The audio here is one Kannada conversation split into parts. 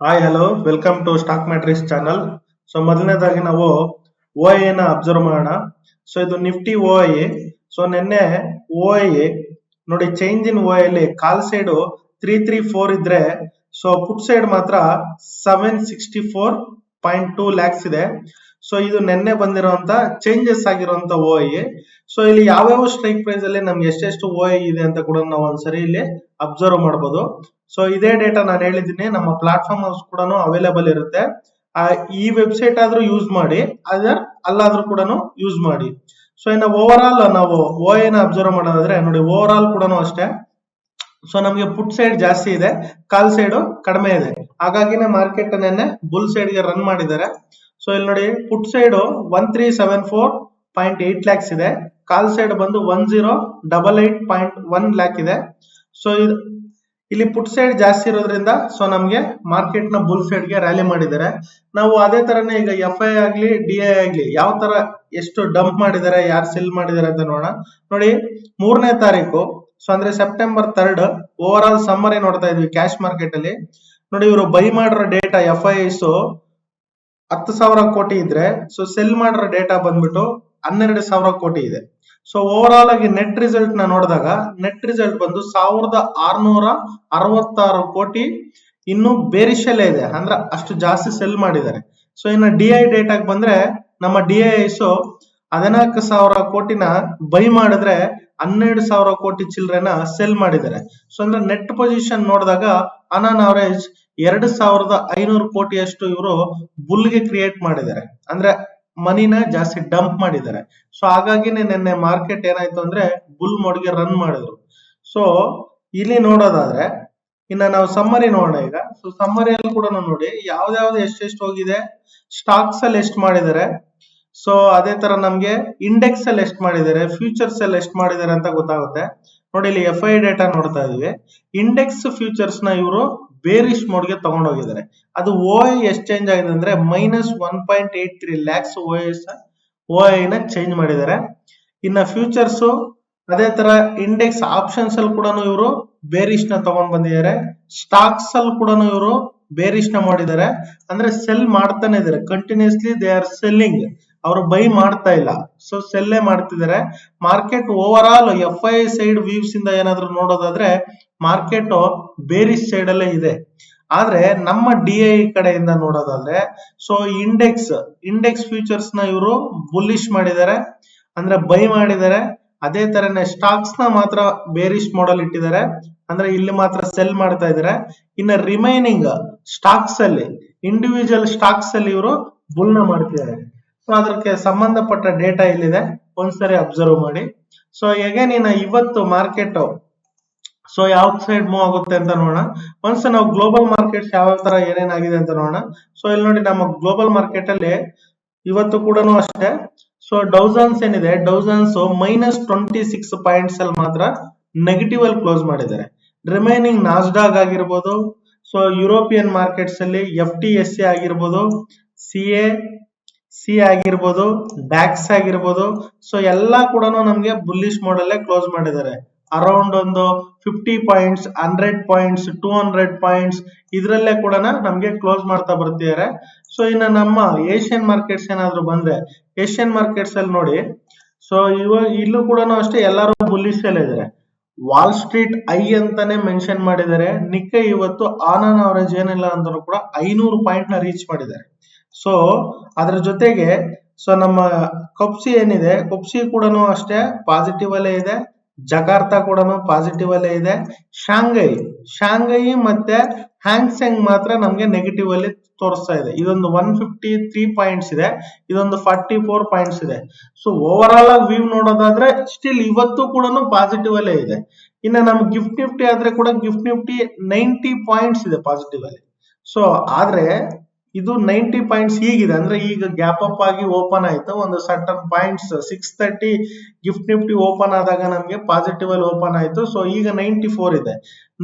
Hi hello welcome to Stock Matrix channel. So ಮೊದಲನೇದಾಗಿ ನಾವು ಓ ನ ಅಬ್ಸರ್ವ್ ಮಾಡೋಣ. ಸೊ ಇದು ನಿಫ್ಟಿ ಓ ಐ. ಸೊ ನಿನ್ನೆ ಓ ಐ ನೋಡಿ, ಚೇಂಜ್ ಇನ್ ಓ ಅಲ್ಲಿ ಕಾಲ್ ಸೈಡ್ 334 ಇದ್ರೆ, ಸೊ ಪುಟ್ ಸೈಡ್ ಮಾತ್ರ 764.2 ಲ್ಯಾಕ್ಸ್ ಇದೆ. ಸೊ ಇದು ನಿನ್ನೆ ಬಂದಿರುವಂತ ಚೇಂಜಸ್ ಆಗಿರುವಂತ ಓ ಐ. ಸೊ ಇಲ್ಲಿ ಯಾವ್ಯಾವ ಸ್ಟ್ರೈಕ್ ಪ್ರೈಸ್ ಅಲ್ಲಿ ನಮ್ಗೆ ಎಷ್ಟೆಷ್ಟು ಓ ಐ ಇದೆ ಅಂತ ಕೂಡ ನಾವು ಒಂದ್ಸರಿ ಇಲ್ಲಿ ಅಬ್ಸರ್ವ್ ಮಾಡಬಹುದು. ಸೊ ಇದೇ ಡೇಟಾ ನಾನು ಹೇಳಿದ್ದೀನಿ, ನಮ್ಮ ಪ್ಲಾಟ್ಫಾರ್ಮ್ ಕೂಡ ಅವೈಲೇಬಲ್ ಇರುತ್ತೆ. ಈ ವೆಬ್ಸೈಟ್ ಆದ್ರೂ ಯೂಸ್ ಮಾಡಿ, ಅದರ್ ಅಲ್ಲಾದ್ರೂ ಕೂಡ ಯೂಸ್ ಮಾಡಿ. ಸೊ ಇನ್ನು ಓವರ್ ಆಲ್ ನಾವು ಓ ನ ಅಬ್ಸರ್ವ್ ಮಾಡೋದಾದ್ರೆ ನೋಡಿ, ಓವರ್ ಆಲ್ ಕೂಡ ಅಷ್ಟೇ. ಸೊ ನಮಗೆ ಪುಟ್ ಸೈಡ್ ಜಾಸ್ತಿ ಇದೆ, ಕಾಲ್ ಸೈಡ್ ಕಡಿಮೆ ಇದೆ. ಹಾಗಾಗಿನೇ ಮಾರ್ಕೆಟ್ ನೆನ್ನೆ ಬುಲ್ ಸೈಡ್ ಗೆ ರನ್ ಮಾಡಿದ್ದಾರೆ. ಸೊ ಇಲ್ಲಿ ನೋಡಿ, ಪುಟ್ ಸೈಡ್ 1374.8 ಲ್ಯಾಕ್ಸ್ ಇದೆ, ಕಾಲ್ ಸೈಡ್ ಬಂದು 1088.1 ಲ್ಯಾಕ್ ಇದೆ. ಸೊ ಇಲ್ಲಿ ಪುಟ್ ಸೈಡ್ ಜಾಸ್ತಿ ಇರೋದ್ರಿಂದ ಸೊ ನಮ್ಗೆ ಮಾರ್ಕೆಟ್ ನ ಬುಲ್ ಸೈಡ್ ಗೆ ರ್ಯಾಲಿ ಮಾಡಿದ್ದಾರೆ. ನಾವು ಅದೇ ತರನೇ ಈಗ ಎಫ್ ಐ ಆಗ್ಲಿ ಡಿ ಐ ಆಗ್ಲಿ ಯಾವ ತರ ಎಷ್ಟು ಡಂಪ್ ಮಾಡಿದ್ದಾರೆ, ಯಾರು ಸೆಲ್ ಮಾಡಿದ್ದಾರೆ ಅಂತ ನೋಡೋಣ. ನೋಡಿ, 3ನೇ ತಾರೀಕು, ಸೊ ಅಂದ್ರೆ ಸೆಪ್ಟೆಂಬರ್ 3 ಓವರ್ ಆಲ್ ಸಮ್ಮರಿ ನೋಡ್ತಾ ಇದ್ವಿ ಕ್ಯಾಶ್ ಮಾರ್ಕೆಟ್ ಅಲ್ಲಿ. ನೋಡಿ, ಇವರು ಬೈ ಮಾಡಿರೋ ಡೇಟಾ ಎಫ್ ಐ 10,000 ಕೋಟಿ ಇದ್ರೆ, ಸೊ ಸೆಲ್ ಮಾಡಿರೋ ಡೇಟಾ ಬಂದ್ಬಿಟ್ಟು 12,000 ಕೋಟಿ ಇದೆ. ಸೊ ಓವರ್ ಆಲ್ ಆಗಿ ನೆಟ್ ರಿಸಲ್ಟ್ ನ ನೋಡಿದಾಗ, ನೆಟ್ ರಿಸಲ್ಟ್ ಬಂದು 1,666 ಕೋಟಿ ಇನ್ನು ಬೇರಿಶಲ್ಲೇ ಇದೆ, ಅಂದ್ರೆ ಅಷ್ಟು ಜಾಸ್ತಿ ಸೆಲ್ ಮಾಡಿದ್ದಾರೆ. ಸೊ ಇನ್ನು ಡಿ ಐ ಡೇಟಾಗೆ ಬಂದ್ರೆ, ನಮ್ಮ ಡಿ ಐ 14,000 ಕೋಟಿನ ಬೈ ಮಾಡಿದ್ರೆ 12,000 ಕೋಟಿ ಚಿಲ್ಲರೆನ ಸೆಲ್ ಮಾಡಿದ್ದಾರೆ. ಸೊ ಅಂದ್ರೆ ನೆಟ್ ಪೊಸಿಷನ್ ನೋಡಿದಾಗ ಆನ್ ಅವರೇಜ್ 2,500 ಕೋಟಿಯಷ್ಟು ಇವರು ಬುಲ್ಗೆ ಕ್ರಿಯೇಟ್ ಮಾಡಿದ್ದಾರೆ, ಅಂದ್ರೆ ಮನಿನ ಜಾಸ್ತಿ ಡಂಪ್ ಮಾಡಿದ್ದಾರೆ. ಸೊ ಹಾಗಾಗಿನೇ ನಿನ್ನೆ ಮಾರ್ಕೆಟ್ ಏನಾಯ್ತು ಅಂದ್ರೆ ಬುಲ್ ಮೋಡ್ಗೆ ರನ್ ಮಾಡಿದ್ರು. ಸೊ ಇಲ್ಲಿ ನೋಡೋದಾದ್ರೆ ಇನ್ನ ನಾವು ಸಮ್ಮರಿ ನೋಡೋಣ ಈಗ. ಸೊ ಸಮ್ಮರಿಯಲ್ಲಿ ಕೂಡ ನೋಡಿ ಯಾವ್ದಾವ್ದು ಎಷ್ಟೆಷ್ಟು ಹೋಗಿದೆ, ಸ್ಟಾಕ್ಸ್ ಅಲ್ಲಿ ಎಷ್ಟು ಮಾಡಿದ್ದಾರೆ, ಸೊ ಅದೇ ತರ ನಮ್ಗೆ ಇಂಡೆಕ್ಸ್ ಅಲ್ಲಿ ಎಷ್ಟು ಮಾಡಿದ್ದಾರೆ, ಫ್ಯೂಚರ್ಸ್ ಅಲ್ಲಿ ಎಷ್ಟು ಮಾಡಿದ್ದಾರೆ ಅಂತ ಗೊತ್ತಾಗುತ್ತೆ. ನೋಡಿ, ಇಲ್ಲಿ ಎಫ್ ಐ ಡೇಟಾ ನೋಡ್ತಾ ಇದೀವಿ. ಇಂಡೆಕ್ಸ್ ಫ್ಯೂಚರ್ಸ್ ನ ಇವರು ಬೇರಿಶ್ ಮೋಡ್ಗೆ ತಗೊಂಡೋಗಿದ್ದಾರೆ. ಅದು ಓ ಐ ಎಷ್ಟು ಚೇಂಜ್ ಆಗಿದೆ ಅಂದ್ರೆ -1.83 ಲ್ಯಾಕ್ಸ್ ಓ ಐ ನ ಚೇಂಜ್ ಮಾಡಿದ್ದಾರೆ. ಇನ್ನ ಫ್ಯೂಚರ್ಸ್ ಅದೇ ತರ ಇಂಡೆಕ್ಸ್ ಆಪ್ಷನ್ಸ್ ಅಲ್ಲಿ ಕೂಡ ಇವರು ಬೇರಿಶ್ ನ ತಗೊಂಡ್ ಬಂದಿದ್ದಾರೆ. ಸ್ಟಾಕ್ಸ್ ಅಲ್ಲಿ ಕೂಡ ಇವರು ಬೇರಿಶ್ ನ ಮಾಡಿದ್ದಾರೆ, ಅಂದ್ರೆ ಸೆಲ್ ಮಾಡ್ತಾನೆ ಇದಾರೆ ಕಂಟಿನ್ಯೂಸ್ಲಿ. ದೇ ಆರ್ ಸೆಲ್ಲಿಂಗ್, ಅವರು ಬೈ ಮಾಡ್ತಾ ಇಲ್ಲ, ಸೊ ಸೆಲ್ಲೇ ಮಾಡ್ತಿದ್ದಾರೆ. Market over all F I said views ಇಂದ ಏನಾದ್ರು ನೋಡೋದಾದ್ರೆ ಮಾರ್ಕೆಟ್ ಬೇರಿಶ್ ಸೈಡ್ ಅಲ್ಲೇ ಇದೆ. ಆದ್ರೆ ನಮ್ಮ ಡಿ ಐ ಕಡೆಯಿಂದ ನೋಡೋದಾದ್ರೆ, ಸೊ ಇಂಡೆಕ್ಸ್ ಫ್ಯೂಚರ್ಸ್ ನ ಇವರು ಬುಲ್ಲಿಶ್ ಮಾಡಿದ್ದಾರೆ, ಅಂದ್ರೆ ಬೈ ಮಾಡಿದ್ದಾರೆ. ಅದೇ ತರನೇ ಸ್ಟಾಕ್ಸ್ ನ ಮಾತ್ರ ಬೇರಿಶ್ ಮಾಡಲ್ ಇಟ್ಟಿದ್ದಾರೆ, ಅಂದ್ರೆ ಇಲ್ಲಿ ಮಾತ್ರ ಸೆಲ್ ಮಾಡ್ತಾ ಇದ್ದಾರೆ. ಇನ್ನು ರಿಮೈನಿಂಗ್ ಸ್ಟಾಕ್ಸ್ ಅಲ್ಲಿ, ಇಂಡಿವಿಜುವಲ್ ಸ್ಟಾಕ್ಸ್ ಅಲ್ಲಿ ಇವರು ಬುಲ್ ನ ಮಾಡ್ತಿದ್ದಾರೆ. ಸೊ ಅದಕ್ಕೆ ಸಂಬಂಧಪಟ್ಟ ಡೇಟಾ ಇಲ್ಲಿದೆ, ಒಂದ್ಸರಿ ಅಬ್ಸರ್ವ್ ಮಾಡಿ. ಸೊ ಅಗೇನ್ ಇನ್ನ ಇವತ್ತು ಮಾರ್ಕೆಟ್ ಸೊ ಯಾವ ಸೈಡ್ ಮೂವ್ ಆಗುತ್ತೆ ಅಂತ ನೋಡೋಣ. ಒಂದ್ಸ ನಾವು ಗ್ಲೋಬಲ್ ಮಾರ್ಕೆಟ್ಸ್ ಯಾವ ತರ ಏನೇನಾಗಿದೆ ಅಂತ ನೋಡೋಣ. ಸೊ ಇಲ್ಲಿ ನೋಡಿ, ನಮ್ಮ ಗ್ಲೋಬಲ್ ಮಾರ್ಕೆಟ್ ಅಲ್ಲಿ ಇವತ್ತು ಕೂಡ ಅಷ್ಟೇ. ಸೊ ಡೌಜನ್ಸ್ ಏನಿದೆ, ಡೌಜನ್ಸ್ -26 ಪಾಯಿಂಟ್ಸ್ ಅಲ್ಲಿ ಮಾತ್ರ ನೆಗೆಟಿವ್ ಅಲ್ಲಿ ಕ್ಲೋಸ್ ಮಾಡಿದ್ದಾರೆ. ರಿಮೈನಿಂಗ್ ನಾಸ್ಡಾಗ್ ಆಗಿರ್ಬೋದು, ಸೊ ಯುರೋಪಿಯನ್ ಮಾರ್ಕೆಟ್ಸ್ ಅಲ್ಲಿ ಎಫ್ ಟಿ ಎಸ್ ಸಿ ಆಗಿರ್ಬೋದು, ಸಿ ಆಗಿರ್ಬೋದು, ಡ್ಯಾಕ್ಸ್ ಆಗಿರ್ಬೋದು, ಸೊ ಎಲ್ಲಾ ಕೂಡ ನಮ್ಗೆ ಬುಲ್ಲಿಶ್ ಮಾಡಲ್ಲೇ ಕ್ಲೋಸ್ ಮಾಡಿದ್ದಾರೆ. ಅರೌಂಡ್ ಒಂದು 50 ಪಾಯಿಂಟ್ಸ್, 100 ಪಾಯಿಂಟ್ಸ್, 200 ಪಾಯಿಂಟ್ಸ್ ಇದ್ರಲ್ಲೇ ಕೂಡ ನಮ್ಗೆ ಕ್ಲೋಸ್ ಮಾಡ್ತಾ ಬರ್ತಿದ್ದಾರೆ. ಸೊ ಇನ್ನು ನಮ್ಮ ಏಷ್ಯನ್ ಮಾರ್ಕೆಟ್ಸ್ ಏನಾದ್ರು ಬಂದ್ರೆ, ಏಷ್ಯನ್ ಮಾರ್ಕೆಟ್ಸ್ ಅಲ್ಲಿ ನೋಡಿ, ಸೊ ಇಲ್ಲೂ ಕೂಡ ಅಷ್ಟೇ ಎಲ್ಲರೂ ಬುಲ್ಲಿಶ್ ಅಲ್ಲೇ ಇದ್ದಾರೆ. ವಾಲ್ ಸ್ಟ್ರೀಟ್ ಐ ಅಂತಾನೆ ಮೆನ್ಷನ್ ಮಾಡಿದ್ದಾರೆ. ನಿಕ್ಕೈ ಇವತ್ತು ಆನ್ ಅವರೇಜ್ ಏನಿಲ್ಲ ಅಂದ್ರೂ ಕೂಡ 500 ಪಾಯಿಂಟ್ ನ ರೀಚ್ ಮಾಡಿದ್ದಾರೆ. ಸೊ ಅದ್ರ ಜೊತೆಗೆ ಸೊ ನಮ್ಮ ಕೊಪ್ಸಿ ಏನಿದೆ, ಕೊಪ್ಸಿ ಕೂಡ ಅಷ್ಟೇ ಪಾಸಿಟಿವ್ ಅಲ್ಲೇ ಇದೆ. ಜಕಾರ್ತಾ ಕೂಡ ಪಾಸಿಟಿವ್ ಅಲ್ಲೇ ಇದೆ. ಶಾಂಘೈ ಮತ್ತೆ ಹ್ಯಾಂಗ್ಸೆಂಗ್ ಮಾತ್ರ ನಮ್ಗೆ ನೆಗೆಟಿವ್ ಅಲ್ಲಿ ತೋರಿಸ್ತಾ ಇದೆ. ಇದೊಂದು 153 ಪಾಯಿಂಟ್ಸ್ ಇದೆ, ಇದೊಂದು 44 ಪಾಯಿಂಟ್ಸ್ ಇದೆ. ಸೊ ಓವರ್ ಆಲ್ ಆಗಿ ವ್ಯೂ ನೋಡೋದಾದ್ರೆ ಸ್ಟಿಲ್ ಇವತ್ತು ಕೂಡ ಪಾಸಿಟಿವ್ ಅಲ್ಲೇ ಇದೆ. ಇನ್ನ ನಮ್ ಗಿಫ್ಟ್ ನಿಫ್ಟಿ ಆದ್ರೆ ಕೂಡ ಗಿಫ್ಟ್ ನಿಫ್ಟಿ 90 ಪಾಯಿಂಟ್ಸ್ ಇದೆ ಪಾಸಿಟಿವ್ ಅಲ್ಲಿ. ಸೊ ಆದ್ರೆ ಇದು 90 ಪಾಯಿಂಟ್ಸ್ ಹೀಗಿದೆ, ಅಂದ್ರೆ ಈಗ ಗ್ಯಾಪ್ ಅಪ್ ಆಗಿ ಓಪನ್ ಆಯ್ತು ಒಂದು certain points. 630 gift Nifty open ಆದಾಗ ನಮ್ಗೆ ಪಾಸಿಟಿವ್ ಅಲ್ಲಿ ಓಪನ್ ಆಯ್ತು. ಸೊ ಈಗ 94 ಇದೆ.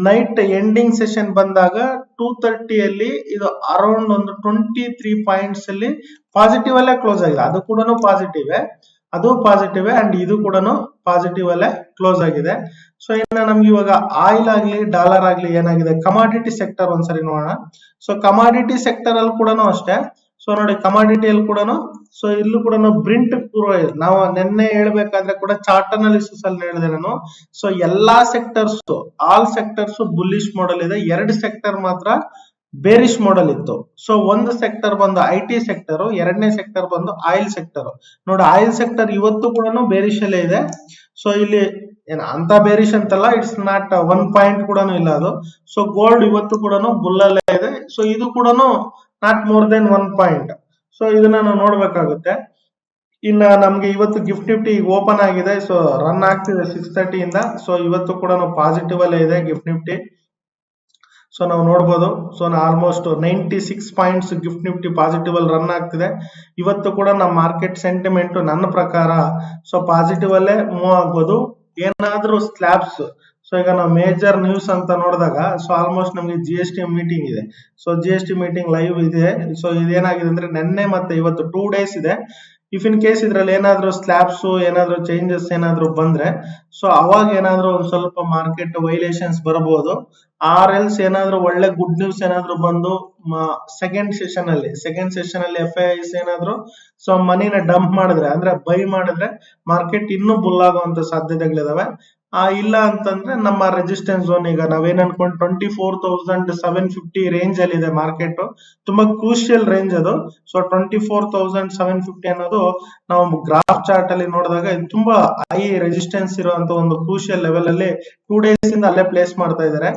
ನೈಟ್ ಎಂಡಿಂಗ್ ಸೆಷನ್ ಬಂದಾಗ 230 ಅಲ್ಲಿ ಇದು ಅರೌಂಡ್ ಒಂದು 23 ಪಾಯಿಂಟ್ಸ್ ಅಲ್ಲಿ ಪಾಸಿಟಿವ್ ಅಲ್ಲೇ ಕ್ಲೋಸ್ ಆಗಿದೆ, ಅದು ಕೂಡ ಪಾಸಿಟಿವ್. ಅದು ಪಾಸಿಟಿವ್ ಅಂಡ್ ಇದು ಕೂಡ ಪಾಸಿಟಿವ್ ಅಲ್ಲೇ ಕ್ಲೋಸ್ ಆಗಿದೆ. ಸೊ ಇನ್ನು ನಮ್ಗೆ ಇವಾಗ ಆಯಿಲ್ ಆಗ್ಲಿ ಡಾಲರ್ ಆಗ್ಲಿ ಏನಾಗಿದೆ, ಕಮಾಡಿಟಿ ಸೆಕ್ಟರ್ ಒಂದ್ಸರಿ ನೋಡೋಣ. ಸೊ ಕಮಾಡಿಟಿ ಸೆಕ್ಟರ್ ಅಲ್ಲಿ ಕೂಡ ಅಷ್ಟೇ. ಸೊ ನೋಡಿ ಕಮಾಡಿಟಿಯಲ್ಲಿ ಕೂಡ ಸೊ ಇಲ್ಲೂ ಕೂಡ ಬ್ರಿಂಟ್ ನಾವು ನಿನ್ನೆ ಹೇಳ್ಬೇಕಾದ್ರೆ ಕೂಡ ಚಾರ್ಟ್ ಅನಾಲಿಸಿಸ್ ಅಲ್ಲಿ ಹೇಳಿದೆ ನಾನು. ಸೊ ಎಲ್ಲಾ sectors, all sectors bullish model ಇದೆ. 2 ಸೆಕ್ಟರ್ ಮಾತ್ರ ಬೇರಿಶ್ ಮಾಡೆಲ್ ಇತ್ತು. ಸೊ ಒಂದು ಸೆಕ್ಟರ್ ಬಂದು IT ಸೆಕ್ಟರ್, ಎರಡನೇ ಸೆಕ್ಟರ್ ಬಂದು ಆಯಿಲ್ ಸೆಕ್ಟರ್. ನೋಡಿ ಆಯಿಲ್ ಸೆಕ್ಟರ್ ಇವತ್ತು ಕೂಡ ಬೇರಿಶ್ ಅಲ್ಲೇ ಇದೆ. ಸೊ ಇಲ್ಲಿ ಅಂತ ಬೇರಿಶ್ ಅಂತಲ್ಲ, ಇಟ್ಸ್ ನಾಟ್ 1 ಪಾಯಿಂಟ್ ಕೂಡ ಇಲ್ಲ ಅದು. ಸೊ ಗೋಲ್ಡ್ ಇವತ್ತು ಕೂಡ ಬುಲ್ಲಲ್ಲೇ ಇದೆ. ಸೊ ಇದು ಕೂಡ not more than 1 point. So ಇದನ್ನ ನಾವು ನೋಡ್ಬೇಕಾಗುತ್ತೆ. ಇನ್ನ ನಮ್ಗೆ ಇವತ್ತು ಗಿಫ್ಟ್ ನಿಫ್ಟಿ ಓಪನ್ ಆಗಿದೆ. ಸೊ ರನ್ ಆಗ್ತಿದೆ 6:30 ಇಂದ. ಸೊ ಇವತ್ತು ಕೂಡ ಪಾಸಿಟಿವ್ ಅಲ್ಲೇ ಇದೆ ಗಿಫ್ಟ್ ನಿಫ್ಟಿ. ಸೊ ನಾವು ನೋಡ್ಬೋದು. So almost 96 points gift Nifty positive ಅಲ್ಲಿ ರನ್ ಆಗ್ತಿದೆ. ಇವತ್ತು ಕೂಡ ನಮ್ಮ ಮಾರ್ಕೆಟ್ ಸೆಂಟಿಮೆಂಟ್ ನನ್ನ ಪ್ರಕಾರ ಸೊ ಪಾಸಿಟಿವ್ ಅಲ್ಲೇ ಮೂವ್ ಆಗ್ಬೋದು. ಏನಾದ್ರೂ ಸ್ಲ್ಯಾಬ್ಸ್, ಸೊ ಈಗ ನಾವು ಮೇಜರ್ ನ್ಯೂಸ್ ಅಂತ ನೋಡಿದಾಗ ಸೊ ಆಲ್ಮೋಸ್ಟ್ ನಮ್ಗೆ GST ಮೀಟಿಂಗ್ ಇದೆ. ಸೊ GST ಮೀಟಿಂಗ್ ಲೈವ್ ಇದೆ. ಸೊ ಇದೇನಾಗಿದೆ ಅಂದ್ರೆ ನಿನ್ನೆ ಮತ್ತೆ ಇವತ್ತು 2 ಡೇಸ್ ಇದೆ. ಇಫ್ ಇನ್ ಕೇಸ್ ಇದ್ರಲ್ಲಿ ಏನಾದ್ರು ಸ್ಲ್ಯಾಬ್ಸ್, ಏನಾದ್ರು ಚೇಂಜಸ್ ಏನಾದ್ರು ಬಂದ್ರೆ ಸೊ ಅವಾಗ ಏನಾದ್ರು ಒಂದ್ ಸ್ವಲ್ಪ ಮಾರ್ಕೆಟ್ ವೈಲೇಷನ್ಸ್ ಬರಬಹುದು. ಆರ್ ಎಲ್ಸ್ ಏನಾದ್ರು ಒಳ್ಳೆ ಗುಡ್ ನ್ಯೂಸ್ ಏನಾದ್ರು ಬಂದು ಸೆಕೆಂಡ್ ಸೆಷನ್ ಅಲ್ಲಿ FIIs ಏನಾದ್ರು ಸೊ ಮನಿನ ಡಂಪ್ ಮಾಡಿದ್ರೆ, ಅಂದ್ರೆ ಬೈ ಮಾಡಿದ್ರೆ ಮಾರ್ಕೆಟ್ ಇನ್ನೂ ಬುಲ್ ಆಗುವಂತ ಸಾಧ್ಯತೆಗಳಿದಾವೆ. ಇಲ್ಲ ಅಂತಂದ್ರೆ ನಮ್ಮ ರೆಸಿಸ್ಟೆನ್ಸ್ ಝೋನ್, ಈಗ ನಾವೇನ್ ಅನ್ಕೊಂಡು 24,750 ರೇಂಜ್ ಅಲ್ಲಿ ಇದೆ ಮಾರ್ಕೆಟ್. ತುಂಬಾ ಕ್ರೂಷಿಯಲ್ ರೇಂಜ್ ಅದು. ಸೊ 24,750 ಅನ್ನೋದು ನಾವು ಗ್ರಾಫ್ ಚಾರ್ಟ್ ಅಲ್ಲಿ ನೋಡಿದಾಗ ಇದು ತುಂಬಾ ಹೈ ರೆಸಿಸ್ಟೆನ್ಸ್ ಇರುವಂತ ಒಂದು ಕ್ರೂಷಿಯಲ್ ಲೆವೆಲ್ ಅಲ್ಲಿ 2 ಡೇಸ್ ಇಂದ ಅಲ್ಲೇ ಪ್ಲೇಸ್ ಮಾಡ್ತಾ ಇದ್ದಾರೆ.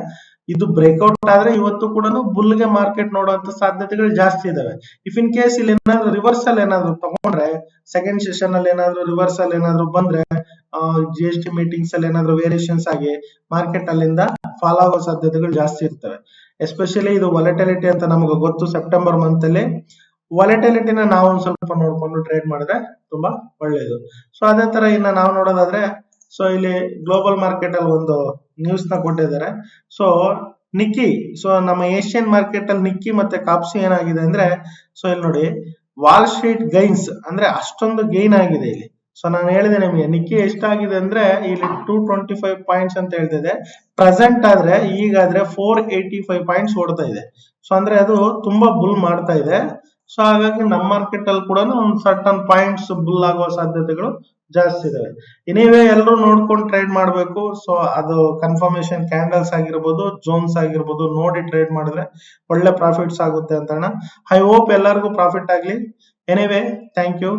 ಇದು ಬ್ರೇಕ್ಔಟ್ ಆದ್ರೆ ಇವತ್ತು ಕೂಡ ಬುಲ್ಗೆ ಮಾರ್ಕೆಟ್ ನೋಡುವಂತ ಸಾಧ್ಯತೆಗಳು ಜಾಸ್ತಿ ಇದಾವೆ. ಇಫ್ ಇನ್ ಕೇಸ್ ಇಲ್ಲಿ ಏನಾದ್ರು ರಿವರ್ಸಲ್ ಏನಾದ್ರು ತಗೊಂಡ್ರೆ, ಸೆಕೆಂಡ್ ಸೆಷನ್ ಅಲ್ಲಿ ಏನಾದ್ರು ರಿವರ್ಸಲ್ ಏನಾದ್ರು ಬಂದ್ರೆ, GST ಮೀಟಿಂಗ್ಸ್ ಅಲ್ಲಿ ಏನಾದ್ರು ವೇರಿಯೇಷನ್ಸ್ ಆಗಿ ಮಾರ್ಕೆಟ್ ಅಲ್ಲಿಂದ ಫಾಲ್ ಆಗೋ ಸಾಧ್ಯತೆಗಳು ಜಾಸ್ತಿ ಇರ್ತವೆ. ಎಸ್ಪೆಷಲಿ ಇದು ವಾಲಟಿಲಿಟಿ ಅಂತ ನಮಗೆ ಗೊತ್ತು. ಸೆಪ್ಟೆಂಬರ್ ಮಂತ್ ಅಲ್ಲಿ ವಾಲಟಿಲಿಟಿನ ನಾವು ಒಂದ್ ಸ್ವಲ್ಪ ನೋಡ್ಕೊಂಡು ಟ್ರೇಡ್ ಮಾಡಿದ್ರೆ ತುಂಬಾ ಒಳ್ಳೇದು. ಸೊ ಅದೇ ತರ ಇನ್ನ ನಾವು ನೋಡೋದಾದ್ರೆ, ಸೊ ಇಲ್ಲಿ ಗ್ಲೋಬಲ್ ಮಾರ್ಕೆಟ್ ಅಲ್ಲಿ ಒಂದು ನ್ಯೂಸ್ ನ ಕೊಟ್ಟಿದ್ದಾರೆ. ಸೊ ನಿಕ್ಕಿ, ಸೊ ನಮ್ಮ ಏಷ್ಯನ್ ಮಾರ್ಕೆಟ್ ಅಲ್ಲಿ ನಿಕ್ಕಿ ಮತ್ತೆ ಕಾಪ್ಸಿ ಏನಾಗಿದೆ ಅಂದ್ರೆ, ಸೊ ಇಲ್ಲಿ ನೋಡಿ ವಾಲ್ ಸ್ಟ್ರೀಟ್ ಗೈನ್ಸ್ ಅಂದ್ರೆ ಅಷ್ಟೊಂದು ಗೈನ್ ಆಗಿದೆ ಇಲ್ಲಿ. ಸೊ ನಾನು ಹೇಳಿದೆ ನಿಮಗೆ ನಿಕ್ಕಿ ಎಷ್ಟಾಗಿದೆ ಅಂದ್ರೆ ಇಲ್ಲಿ 225 ಪಾಯಿಂಟ್ಸ್ ಅಂತ ಹೇಳ್ತಿದೆ. ಪ್ರೆಸೆಂಟ್ ಆದ್ರೆ ಈಗಾದ್ರೆ 485 ಪಾಯಿಂಟ್ಸ್ ಓಡ್ತಾ ಇದೆ. ಸೊ ಅಂದ್ರೆ ಅದು ತುಂಬಾ ಬುಲ್ ಮಾಡ್ತಾ ಇದೆ. ಸೊ ಹಾಗಾಗಿ ನಮ್ಮ ಮಾರ್ಕೆಟ್ ಅಲ್ಲಿ ಕೂಡ ಒಂದು ಸರ್ಟನ್ ಪಾಯಿಂಟ್ಸ್ ಬುಲ್ ಆಗುವ ಸಾಧ್ಯತೆಗಳು ಜಾಸ್ತಿ ಇದಾವೆ. ಎನಿವೇ ಎಲ್ಲರೂ ನೋಡ್ಕೊಂಡು ಟ್ರೇಡ್ ಮಾಡಬೇಕು. ಸೊ ಅದು ಕನ್ಫರ್ಮೇಶನ್ ಕ್ಯಾಂಡಲ್ಸ್ ಆಗಿರ್ಬೋದು, ಜೋನ್ಸ್ ಆಗಿರ್ಬೋದು, ನೋಡಿ ಟ್ರೇಡ್ ಮಾಡಿದ್ರೆ ಒಳ್ಳೆ ಪ್ರಾಫಿಟ್ಸ್ ಆಗುತ್ತೆ ಅಂತ. ಐ ಹೋಪ್ ಎಲ್ಲರಿಗೂ ಪ್ರಾಫಿಟ್ ಆಗ್ಲಿ. Anyway thank you.